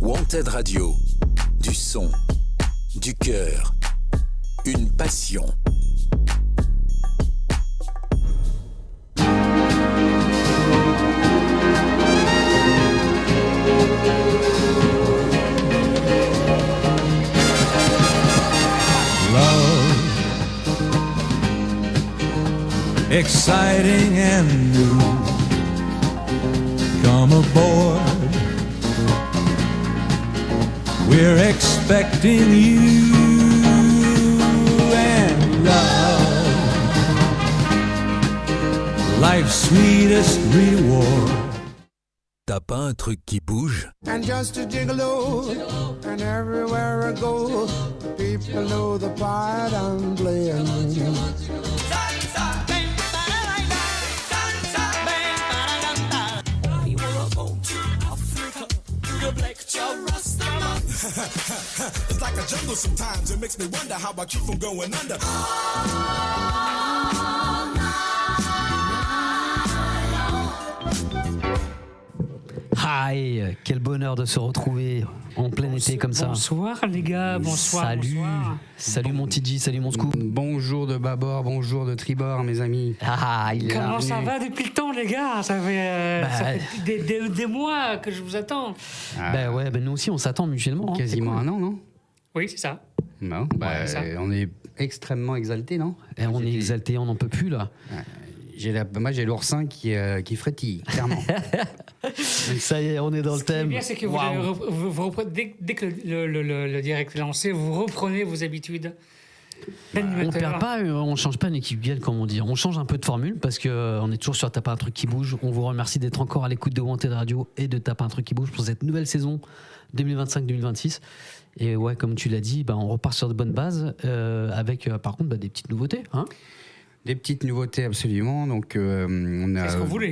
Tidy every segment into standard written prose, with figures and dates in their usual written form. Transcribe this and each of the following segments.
Wanted Radio, du son, du cœur, une passion. Exciting and new. Come aboard. We're expecting you and love. Life's sweetest reward. T'as pas un truc qui bouge? And just a gigolo, and everywhere I go, people know the part I'm playing. It's like a jungle sometimes. It makes me wonder how I keep from going under. Aïe, quel bonheur de se retrouver en plein été comme ça. Bonsoir les gars, bonsoir. Salut, bonsoir. salut mon TG, salut mon Scoop. Bonjour de bâbord, bonjour de tribord, mes amis. Ah, il est Comment là. ça va depuis le temps les gars? Ça fait des mois que je vous attends. Bah ouais, nous aussi on s'attend mutuellement. Quasiment C'est cool. un an, non? Oui, c'est ça. Non, c'est ça. on est extrêmement exaltés, non? Et on est exalté, on n'en peut plus là. Moi j'ai l'oursin qui frétille, clairement. Ça y est, on est dans le Ce qui est thème. bien, c'est que vous reprenez, dès que le direct est lancé, vous reprenez vos habitudes. On perd pas, on change pas une équipe gueule comme on dit. On change un peu de formule parce que on est toujours sur Taper un truc qui bouge. On vous remercie d'être encore à l'écoute de Wanted Radio et de Taper un truc qui bouge pour cette nouvelle saison 2025-2026. Et ouais, comme tu l'as dit, on repart sur de bonnes bases avec par contre des petites nouveautés. Hein. Des petites nouveautés absolument. Donc on a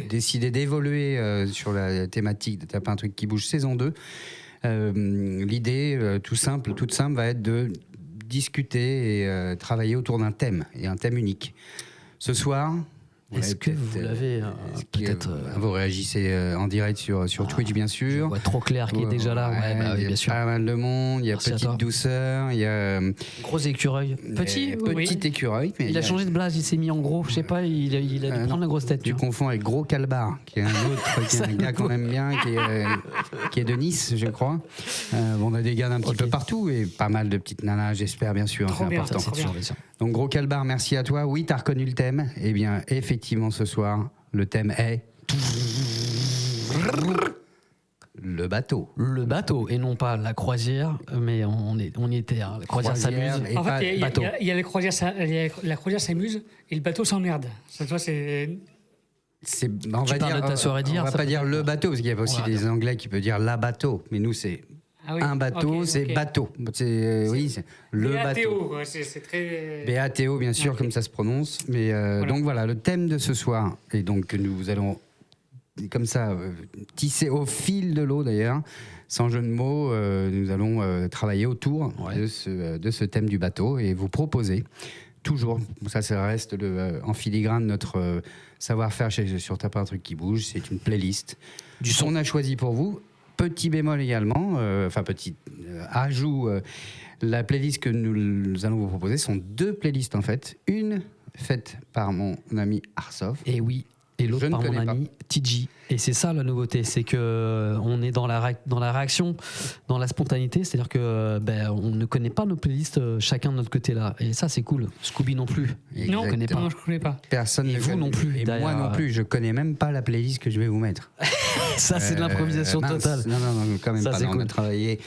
décidé d'évoluer sur la thématique de Taper un truc qui bouge saison 2. L'idée toute simple va être de discuter et travailler autour d'un thème et un thème unique. Ce soir, est-ce que vous l'avez peut-être vous réagissez en direct sur Twitch bien sûr. Je vois trop clair qui est déjà là. Il y a bien sûr. pas mal de monde. Il y a Merci Petite Douceur. Il y a gros écureuil. Petit écureuil. Mais il a changé de blase. Il s'est mis en gros. Je sais pas. Il a dû prendre la grosse tête. Tu confonds avec Gros Calbar, qui est un autre, qui est un gars qu'on aime bien, qui est de Nice, je crois. On a des gars d'un petit peu partout et pas mal de petites nanas, j'espère bien sûr. Trop c'est bien, important. c'est bien. Donc Gros Calbar, merci à toi. Oui, t'as reconnu le thème. Eh bien, effectivement, ce soir, le thème est le bateau. Le bateau, et non pas la croisière, mais on y était. Hein. La croisière s'amuse. En fait, il y a la croisière s'amuse et le bateau s'emmerde. Ça, toi, c'est... on va parles de ta soirée d'hier, on va ça pas peut dire être le bateau, parce qu'il y a aussi des Anglais qui peuvent dire la bateau. Mais nous, c'est un bateau, c'est bateau. Oui, c'est le bateau. Quoi. C'est très... BATO, bien sûr, comme ça se prononce. Mais donc voilà, le thème de ce soir, et donc nous allons comme ça tisser au fil de l'eau d'ailleurs, sans jeu de mots, nous allons travailler autour de ce thème du bateau et vous proposer toujours, ça reste en filigrane notre savoir-faire sur Taper un truc qui bouge, c'est une playlist du son qu'on a choisi pour vous. Petit bémol également, petit ajout, la playlist que nous allons vous proposer sont deux playlists en fait. Une faite par mon ami Arsov. Et oui, et l'autre par mon ami TG. Et c'est ça la nouveauté, c'est que on est dans la réaction, dans la spontanéité, c'est-à-dire que on ne connaît pas nos playlists chacun de notre côté là. Et ça c'est cool. Scooby non plus. Non, je ne connais pas. Personne ne vous connaît. non plus. Et moi non plus, je connais même pas la playlist que je vais vous mettre. Ça c'est de l'improvisation totale. Non, quand même ça, pas. On a travaillé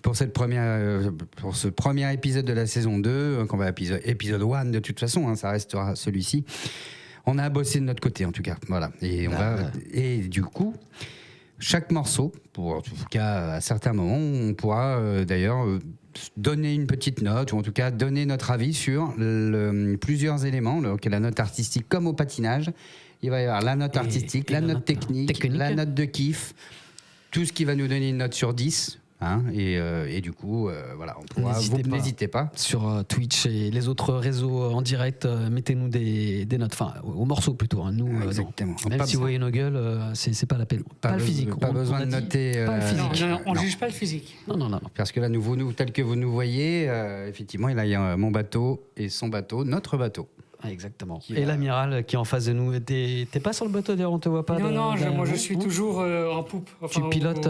pour ce premier épisode de la saison 2, qu'on va épisode 1 de toute façon, ça restera celui-ci. On a bossé de notre côté en tout cas, voilà. Et du coup, chaque morceau, en tout cas à certains moments, on pourra d'ailleurs donner une petite note ou en tout cas donner notre avis sur plusieurs éléments, donc la note artistique comme au patinage. Il va y avoir la note artistique, la note technique, la note de kiff, tout ce qui va nous donner une note sur 10. Hein, et du coup, voilà, on pourra. N'hésitez pas. Sur Twitch et les autres réseaux en direct, mettez-nous des notes, enfin au morceau plutôt. Hein. Nous, exactement. Même si vous voyez nos gueules, c'est pas la peine. Pas le physique. Pas besoin de noter. Pas le physique. Non, on ne juge pas le physique. Non. Parce que là, tel que vous nous voyez, effectivement, il y a mon bateau et son bateau, notre bateau. Ah, exactement. Et l'amiral qui est en face de nous. T'es pas sur le bateau d'ailleurs, on te voit pas. Non, moi je suis toujours en poupe. Tu pilotes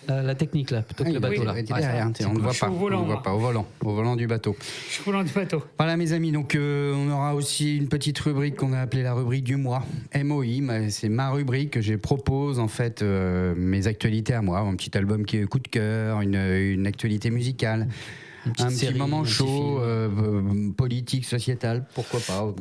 la technique là, plutôt que le bateau là. Derrière, on ne voit pas. On ne voit pas au volant du bateau. Je suis au volant du bateau. Voilà mes amis, donc on aura aussi une petite rubrique qu'on a appelée la rubrique du mois, MOI. C'est ma rubrique que je propose en fait mes actualités à moi, un petit album qui est coup de cœur, une actualité musicale. Un petit moment chaud, politique, sociétal, pourquoi pas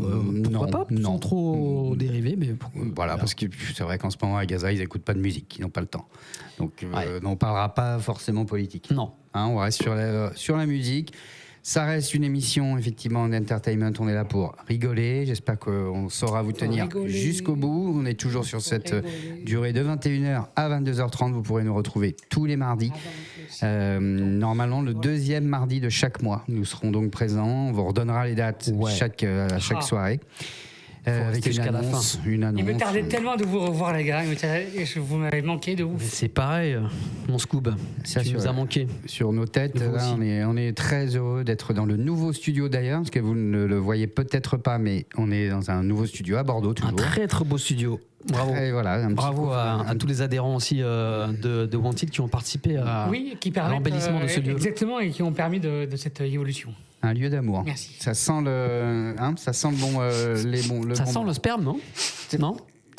sans trop dériver, mais voilà, parce que c'est vrai qu'en ce moment à Gaza, ils n'écoutent pas de musique, ils n'ont pas le temps. Donc on ne parlera pas forcément politique. Non. Hein, on reste sur la musique. Ça reste une émission effectivement d'entertainment, on est là pour rigoler, j'espère qu'on saura vous tenir jusqu'au bout. On est toujours sur cette durée de 21h à 22h30, vous pourrez nous retrouver tous les mardis. Normalement le deuxième mardi de chaque mois, nous serons donc présents, on vous redonnera les dates à chaque soirée. Avec jusqu'à la fin. Une annonce. Il me tardait tellement de vous revoir, les gars. Vous m'avez manqué de ouf. C'est pareil, mon Scoob. Ça nous a manqué. Sur nos têtes, là, on est très heureux d'être dans le nouveau studio d'ailleurs, parce que vous ne le voyez peut-être pas, mais on est dans un nouveau studio à Bordeaux toujours. Un très très beau studio. Bravo. Et voilà, bravo à tous les adhérents aussi de Wanted qui ont participé à l'embellissement de ce lieu. Exactement, et qui ont permis de cette évolution. Un lieu d'amour. Merci. Ça sent le bon, ça sent le sperme, non? Non.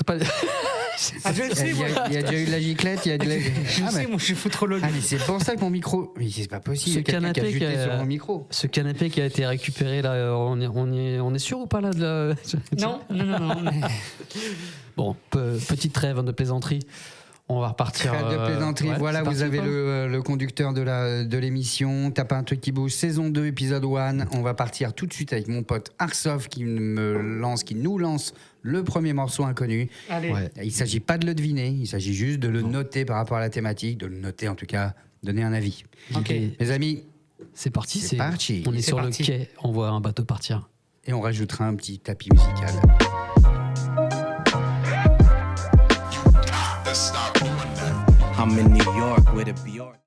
Je le sais, il y a déjà eu de la giclette, il y a de la... Je sais, moi je suis foutrologue. Mais c'est pour ça que mon micro... Mais c'est pas possible, ce canapé qui a jeté sur mon micro. Ce canapé qui a été récupéré, là, on est sûr ou pas là de la... Non. Mais... Bon, petite trêve de plaisanterie. On va repartir. De plaisanterie. Voilà, vous avez le conducteur de l'émission. T'as pas un truc qui bouge. Saison 2, épisode 1. On va partir tout de suite avec mon pote Arsov qui nous lance le premier morceau inconnu. Allez. Ouais. Il s'agit pas de le deviner, il s'agit juste de le noter par rapport à la thématique, de le noter en tout cas, donner un avis. Ok. Mes amis, c'est parti. C'est parti. On est sur le quai, on voit un bateau partir. Et on rajoutera un petit tapis musical. I'm in New York with a Bjork.